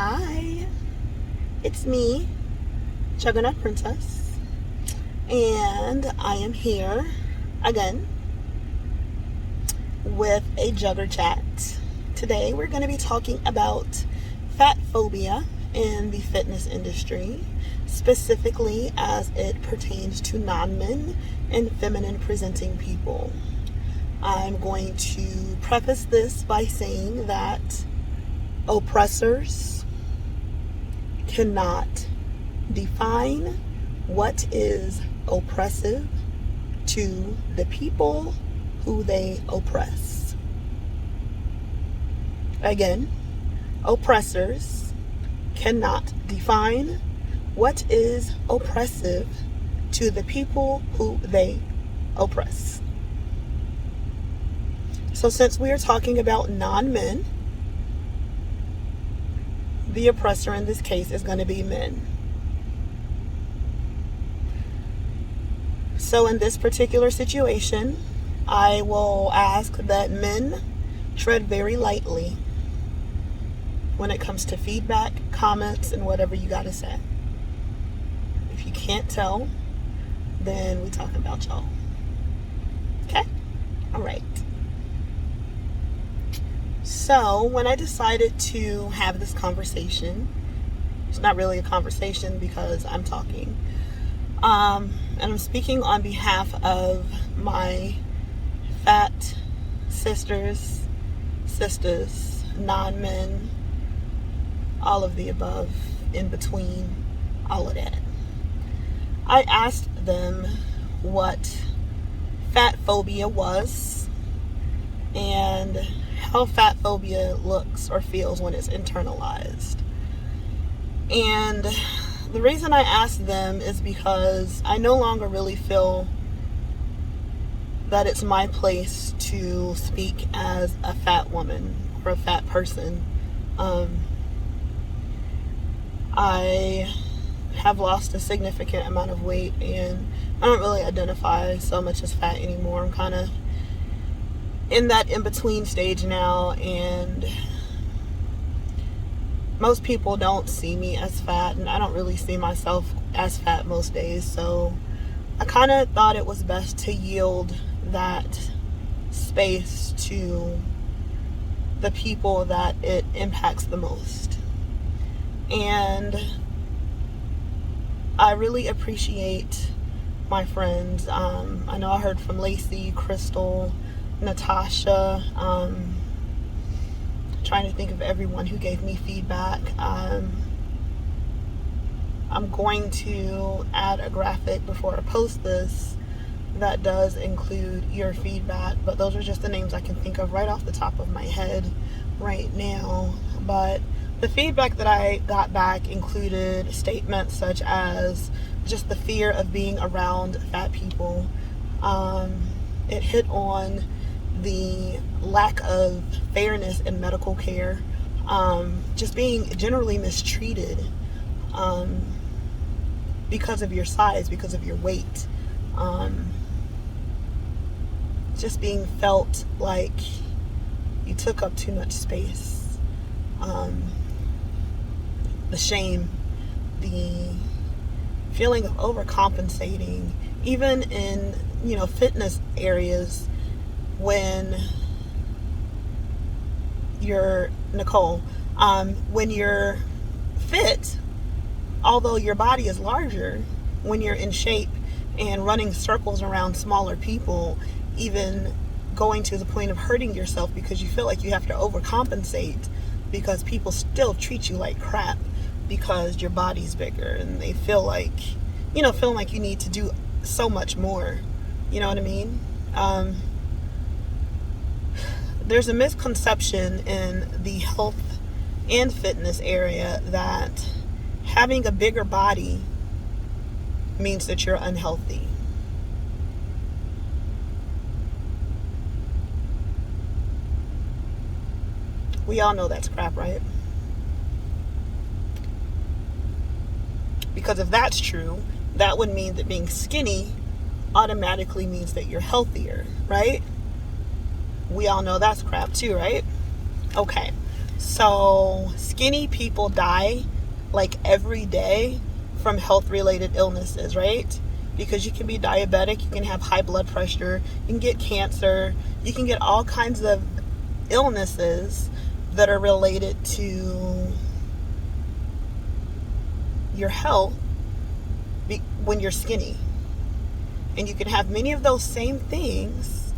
Hi, it's me, Juggernaut Princess, and I am here again with a Jugger Chat. Today we're going to be talking about fat phobia in the fitness industry, specifically as it pertains to non-men and feminine presenting people. I'm going to preface this by saying that oppressors cannot define what is oppressive to the people who they oppress. Again, oppressors cannot define what is oppressive to the people who they oppress. So since we are talking about non-men, the oppressor in this case is going to be men. So in this particular situation, I will ask that men tread very lightly when it comes to feedback, comments, and whatever you got to say. If you can't tell, then we're talking about y'all. Okay? All right. So when I decided to have this conversation, it's not really a conversation because I'm talking, and I'm speaking on behalf of my fat sisters, non-men, all of the above, in between, all of that. I asked them what fat phobia was and how fat phobia looks or feels when it's internalized. And the reason I asked them is because I no longer really feel that it's my place to speak as a fat woman or a fat person. I have lost a significant amount of weight and I don't really identify so much as fat anymore. I'm kind of in that in-between stage now, and most people don't see me as fat, and I don't really see myself as fat most days, so I kind of thought it was best to yield that space to the people that it impacts the most. And I really appreciate my friends. I know I heard from Lacey, Crystal, Natasha, trying to think of everyone who gave me feedback. I'm going to add a graphic before I post this that does include your feedback, but those are just the names I can think of right off the top of my head right now. But the feedback that I got back included statements such as just the fear of being around fat people. It hit on the lack of fairness in medical care, just being generally mistreated because of your size, because of your weight, just being felt like you took up too much space, the shame, the feeling of overcompensating, even in fitness areas. When you're when you're fit, although your body is larger, when you're in shape and running circles around smaller people, even going to the point of hurting yourself because you feel like you have to overcompensate because people still treat you like crap because your body's bigger, and they feel like feeling like you need to do so much more. You know what I mean? There's a misconception in the health and fitness area that having a bigger body means that you're unhealthy. We all know that's crap, right? Because if that's true, that would mean that being skinny automatically means that you're healthier, right? We all know that's crap too, right? Okay, so skinny skinny people die like every day from health related illnesses, right? Because you can be diabetic, you can have high blood pressure, you can get cancer, you can get all kinds of illnesses that are related to your health when you're skinny. And you can have many of those same things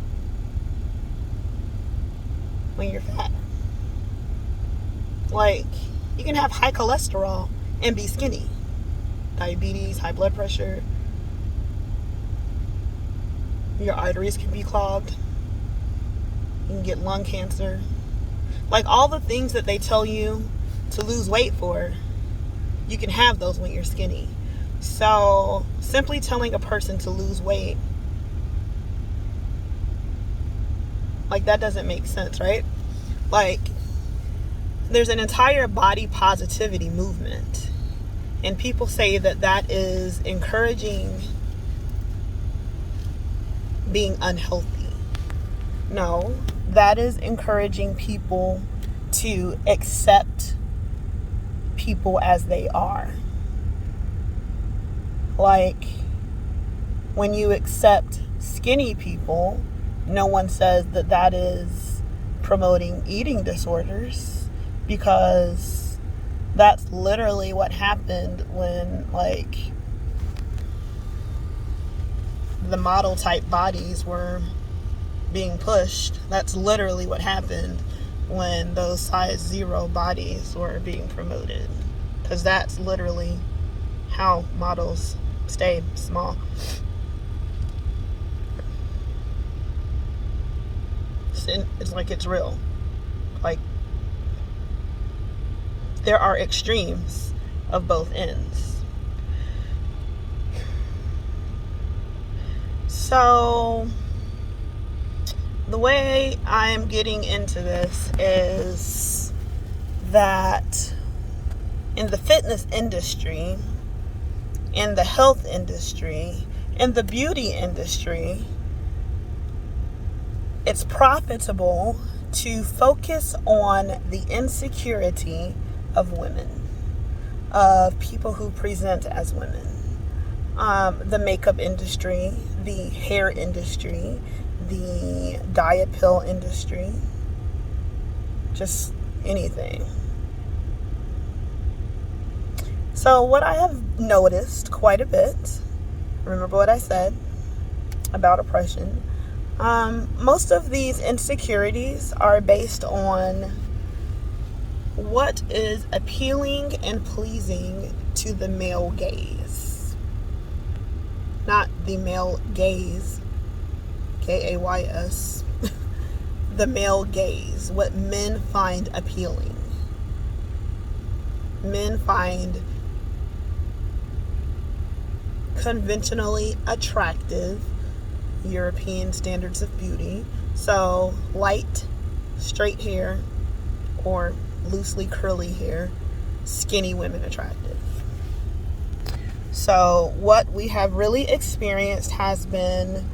when you're fat. Like, you can have high cholesterol and be skinny. Diabetes, high blood pressure. Your arteries can be clogged. You can get lung cancer. Like, all the things that they tell you to lose weight for, you can have those when you're skinny. So, simply telling a person to lose weight, like, that doesn't make sense, right? Like, there's an entire body positivity movement. And people say that that is encouraging being unhealthy. No, that is encouraging people to accept people as they are. Like, when you accept skinny people, no one says that that is promoting eating disorders, because that's literally what happened when, like, the model type bodies were being pushed. That's literally what happened when those size 0 bodies were being promoted, because that's literally how models stay small. It's like, it's real. Like, there are extremes of both ends. So, the way I'm getting into this is that in the fitness industry, in the health industry, in the beauty industry, it's profitable to focus on the insecurity of women, of people who present as women. The makeup industry, the hair industry, the diet pill industry, just anything. So what I have noticed quite a bit, remember what I said about oppression, most of these insecurities are based on what is appealing and pleasing to the male gaze. Not the male gaze, Gays, the male gaze, what men find appealing. Men find conventionally attractive European standards of beauty. So, light, straight hair, or loosely curly hair, skinny women attractive. So what we have really experienced has been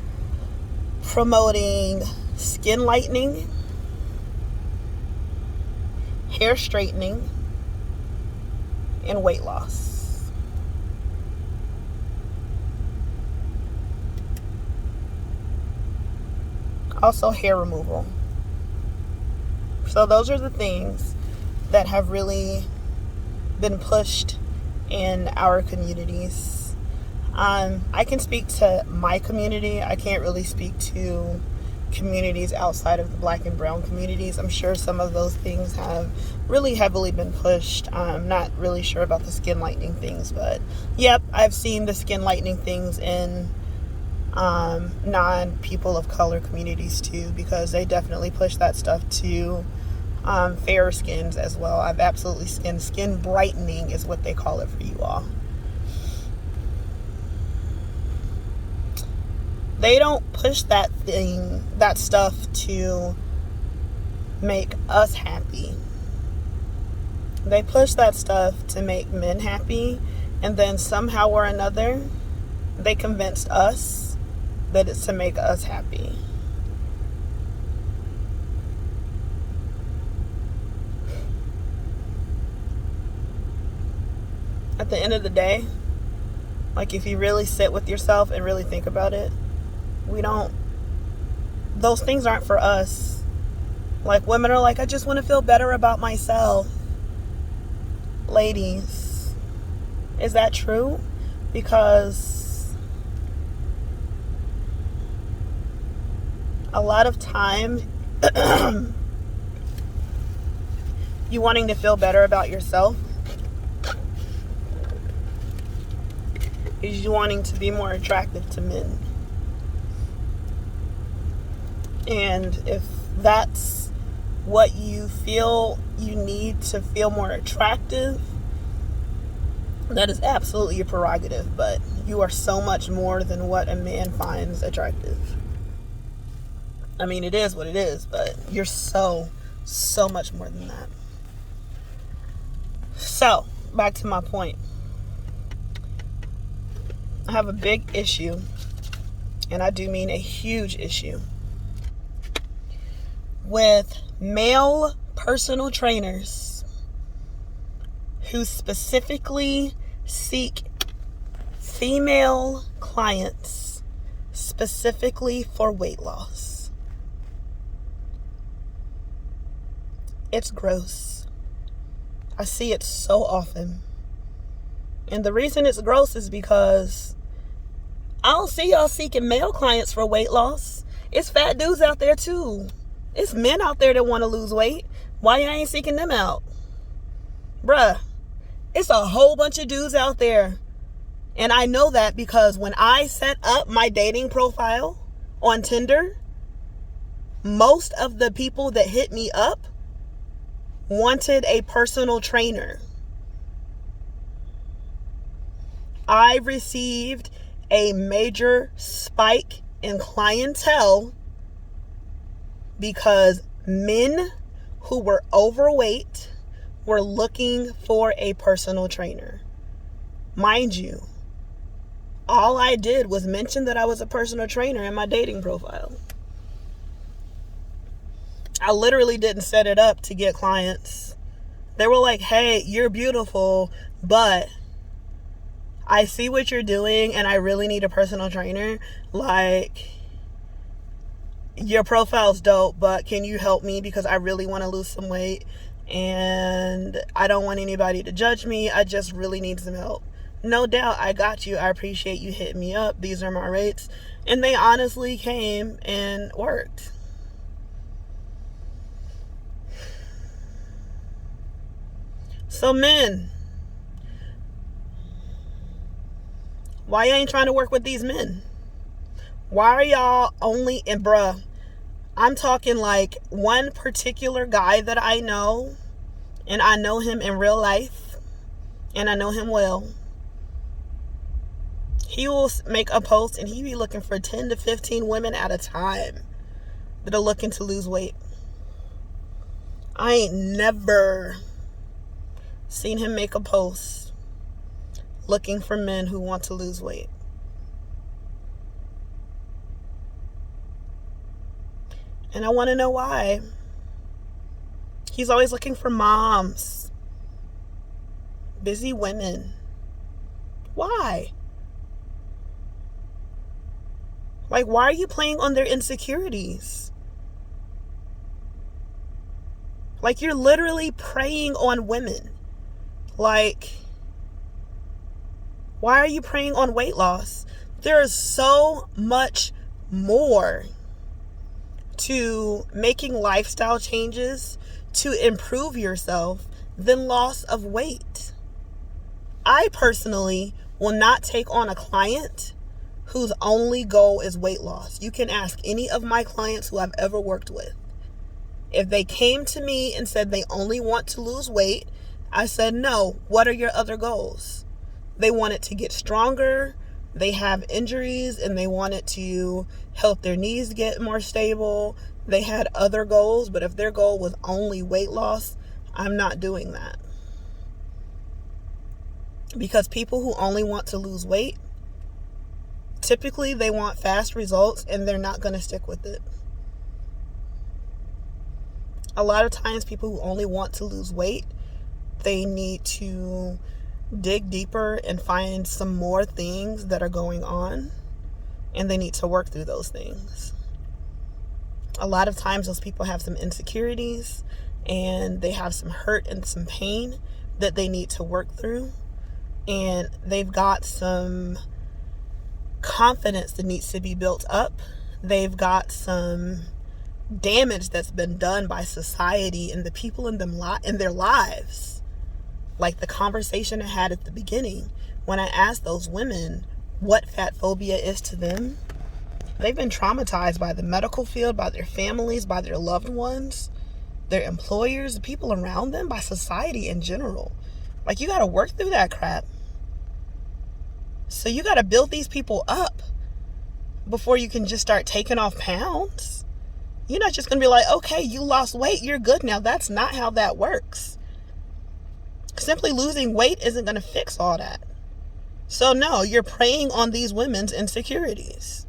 promoting skin lightening, hair straightening, and weight loss. Also hair removal. So those are the things that have really been pushed in our communities. I can speak to my community. I can't really speak to communities outside of the Black and brown communities. I'm sure some of those things have really heavily been pushed. I'm not really sure about the skin lightening things, but yep, I've seen the skin lightening things in non-people of color communities too, because they definitely push that stuff to fairer skins as well. I've absolutely skin brightening is what they call it for you all. They don't push that stuff to make us happy. They push that stuff to make men happy, and then somehow or another they convinced us that it's to make us happy. at the end of the day, like if you really sit with yourself and really think about it, those things aren't for us. Like women are like, I just want to feel better about myself. Ladies, is that true? Because a lot of time you wanting to feel better about yourself is you wanting to be more attractive to men. And if that's what you feel you need to feel more attractive, that is absolutely your prerogative. But you are so much more than what a man finds attractive. I mean, it is what it is, but you're so much more than that. So, back to my point. I have a big issue, and I do mean a huge issue, with male personal trainers who specifically seek female clients specifically for weight loss. It's gross. I see it so often. And the reason it's gross is because I don't see y'all seeking male clients for weight loss. It's fat dudes out there too. It's men out there that want to lose weight. Why y'all ain't seeking them out? Bruh, it's a whole bunch of dudes out there. And I know that because when I set up my dating profile on Tinder, most of the people that hit me up wanted a personal trainer. I received a major spike in clientele because men who were overweight were looking for a personal trainer. Mind you, all I did was mention that I was a personal trainer in my dating profile. I literally didn't set it up to get clients. They were like, hey, you're beautiful, but I see what you're doing and I really need a personal trainer. Like, your profile's dope, but can you help me because I really want to lose some weight and I don't want anybody to judge me. I just really need some help. No doubt, I got you. I appreciate you hitting me up. These are my rates. And they honestly came and worked. So men, why you ain't trying to work with these men? Why are y'all only, and bruh, I'm talking like one particular guy that I know, and I know him in real life, and I know him well. He will make a post and he be looking for 10 to 15 women at a time that are looking to lose weight. I ain't never seen him make a post looking for men who want to lose weight. And I want to know why. He's always looking for moms, busy women. Why? Like, why are you playing on their insecurities? Like, you're literally preying on women. Like, why are you preying on weight loss? There is so much more to making lifestyle changes to improve yourself than loss of weight. I personally will not take on a client whose only goal is weight loss. You can ask any of my clients who I've ever worked with. If they came to me and said they only want to lose weight, I said, no, what are your other goals? They wanted to get stronger, they have injuries, and they wanted to help their knees get more stable. They had other goals, but if their goal was only weight loss, I'm not doing that. Because people who only want to lose weight, typically they want fast results and they're not going to stick with it. A lot of times people who only want to lose weight, they need to dig deeper and find some more things that are going on, and they need to work through those things. A lot of times those people have some insecurities and they have some hurt and some pain that they need to work through, and they've got some confidence that needs to be built up. They've got some damage that's been done by society and the people in their lives. Like the conversation I had at the beginning when I asked those women what fat phobia is to them. They've been traumatized by the medical field, by their families, by their loved ones, their employers, the people around them, by society in general. Like, you got to work through that crap. So you got to build these people up before you can just start taking off pounds. You're not just going to be like, okay, you lost weight, you're good now. That's not how that works. Simply losing weight isn't going to fix all that. So no, you're preying on these women's insecurities.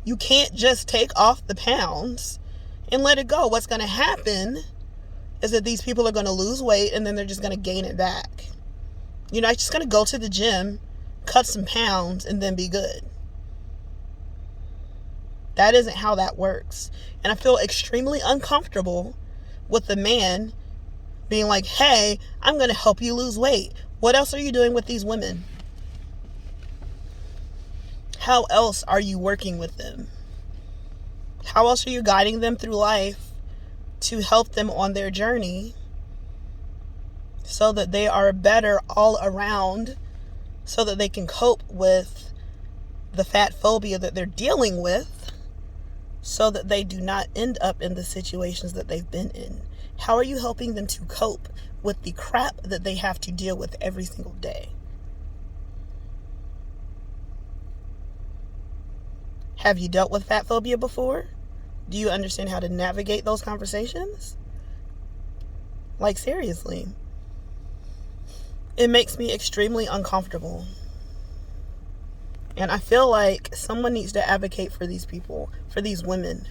You can't just take off the pounds and let it go. What's going to happen is that these people are going to lose weight and then they're just going to gain it back. You're not just going to go to the gym, cut some pounds, and then be good. That isn't how that works. And I feel extremely uncomfortable with the man being like, hey, I'm going to help you lose weight. What else are you doing with these women? How else are you working with them? How else are you guiding them through life to help them on their journey so that they are better all around, so that they can cope with the fat phobia that they're dealing with, so that they do not end up in the situations that they've been in? How are you helping them to cope with the crap that they have to deal with every single day? Have you dealt with fat phobia before? Do you understand how to navigate those conversations? Like, seriously. It makes me extremely uncomfortable. And I feel like someone needs to advocate for these people, for these women.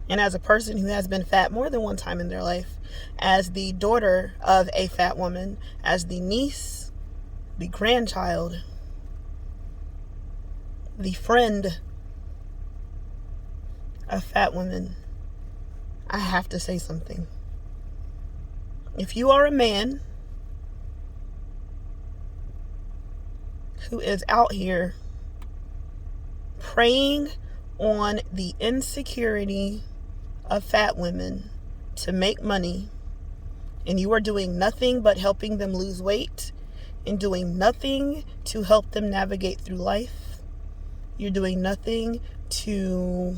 And as a person who has been fat more than one time in their life, as the daughter of a fat woman, as the niece, the grandchild, the friend of fat women, I have to say something. If you are a man who is out here preying on the insecurity of fat women to make money, and you are doing nothing but helping them lose weight and doing nothing to help them navigate through life, you're doing nothing to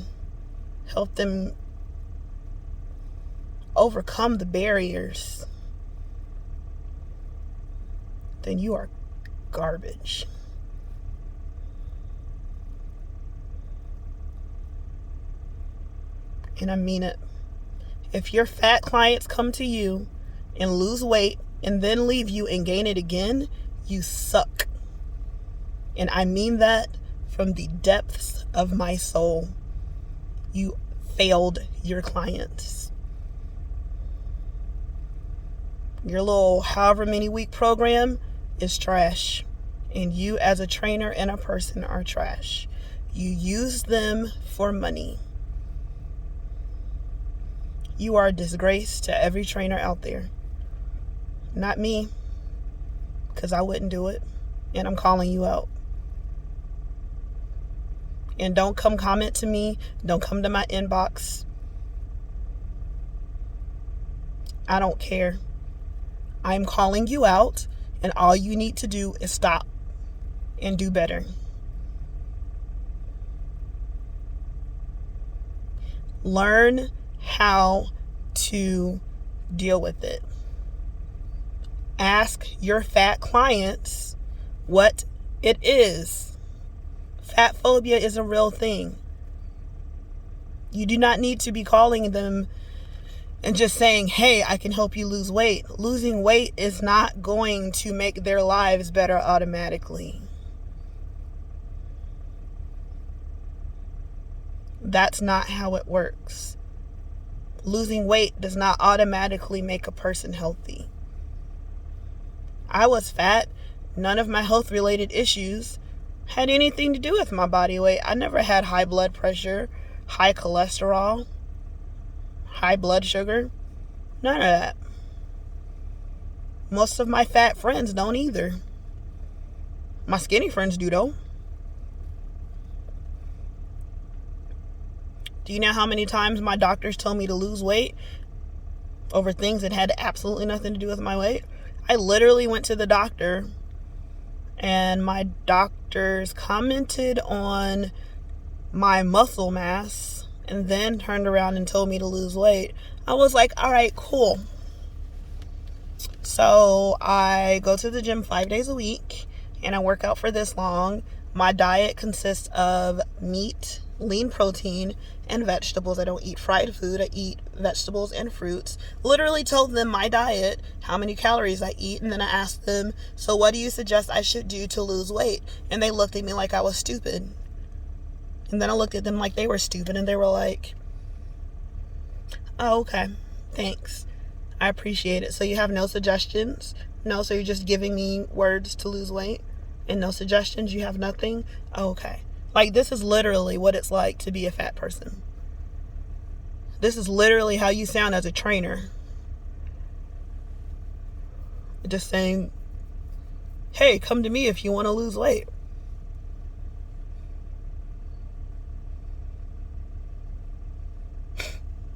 help them overcome the barriers, then you are garbage. And I mean it. If your fat clients come to you and lose weight and then leave you and gain it again, you suck. And I mean that from the depths of my soul. You failed your clients. Your little however many week program is trash. And you as a trainer and a person are trash. You use them for money. You are a disgrace to every trainer out there. Not me, because I wouldn't do it. And I'm calling you out. And don't come comment to me. Don't come to my inbox. I don't care. I'm calling you out, and all you need to do is stop and do better. Learn how to deal with it. Ask your fat clients what it is. Fat phobia is a real thing. You do not need to be calling them and just saying, hey, I can help you lose weight. Losing weight is not going to make their lives better automatically. That's not how it works. Losing weight does not automatically make a person healthy. I was fat. None of my health related issues had anything to do with my body weight. I never had high blood pressure, high cholesterol, high blood sugar. None of that. Most of my fat friends don't either. My skinny friends do, though. Do you know how many times my doctors told me to lose weight over things that had absolutely nothing to do with my weight? I literally went to the doctor and my doctors commented on my muscle mass and then turned around and told me to lose weight. I was like, all right, cool. So I go to the gym 5 days a week and I work out for this long. My diet consists of meat, lean protein, and vegetables. I don't eat fried food. I eat vegetables and fruits. Literally told them my diet, how many calories I eat, and then I asked them, so what do you suggest I should do to lose weight? And they looked at me like I was stupid. And then I looked at them like they were stupid, and they were like, oh, okay, thanks. I appreciate it. So you have no suggestions? No, so you're just giving me words to lose weight? And no suggestions? You have nothing? Oh, okay. Like, this is literally what it's like to be a fat person. This is literally how you sound as a trainer. Just saying, hey, come to me if you want to lose weight.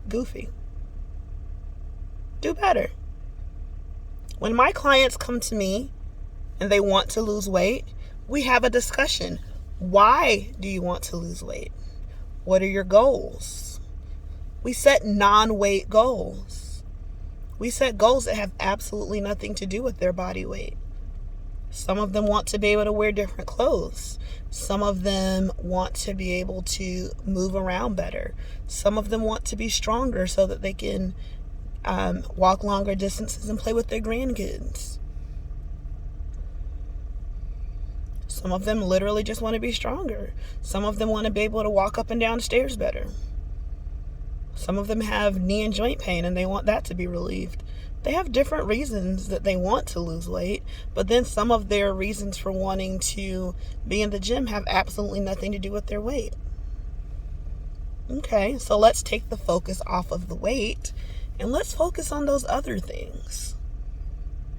Goofy. Do better. When my clients come to me and they want to lose weight, we have a discussion. Why do you want to lose weight? What are your goals? We set non-weight goals. We set goals that have absolutely nothing to do with their body weight. Some of them want to be able to wear different clothes. Some of them want to be able to move around better. Some of them want to be stronger so that they can walk longer distances and play with their grandkids. Some of them literally just want to be stronger. Some of them want to be able to walk up and down stairs better. Some of them have knee and joint pain and they want that to be relieved. They have different reasons that they want to lose weight, but then some of their reasons for wanting to be in the gym have absolutely nothing to do with their weight. Okay, so let's take the focus off of the weight and let's focus on those other things.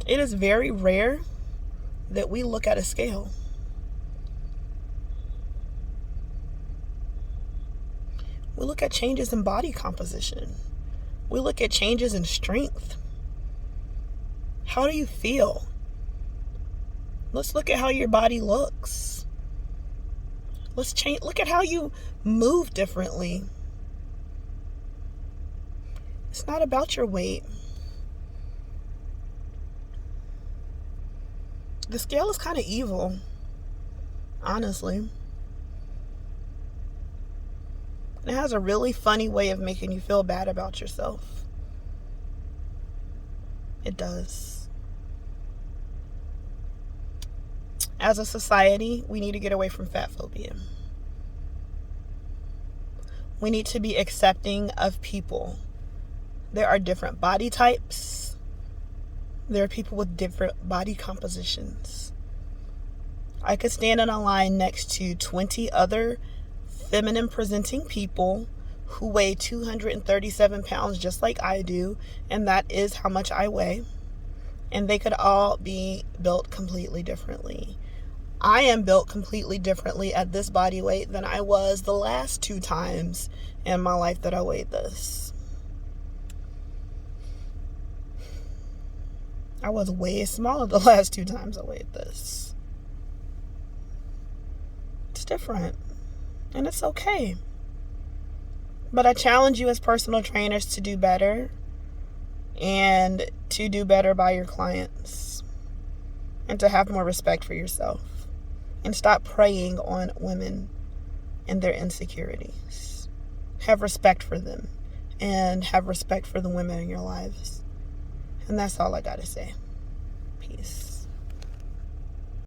It is very rare that we look at a scale. We look at changes in body composition. We look at changes in strength. How do you feel? Let's look at how your body looks. Look at how you move differently. It's not about your weight. The scale is kind of evil, honestly. It has a really funny way of making you feel bad about yourself. It does. As a society, we need to get away from fat phobia. We need to be accepting of people. There are different body types. There are people with different body compositions. I could stand in a line next to 20 other feminine presenting people who weigh 237 pounds just like I do, and that is how much I weigh. And they could all be built completely differently. I am built completely differently at this body weight than I was the last 2 times in my life that I weighed this. I was way smaller the last 2 times I weighed this. It's different. And it's okay. But I challenge you as personal trainers to do better and to do better by your clients and to have more respect for yourself and stop preying on women and their insecurities. Have respect for them and have respect for the women in your lives. And that's all I got to say. Peace.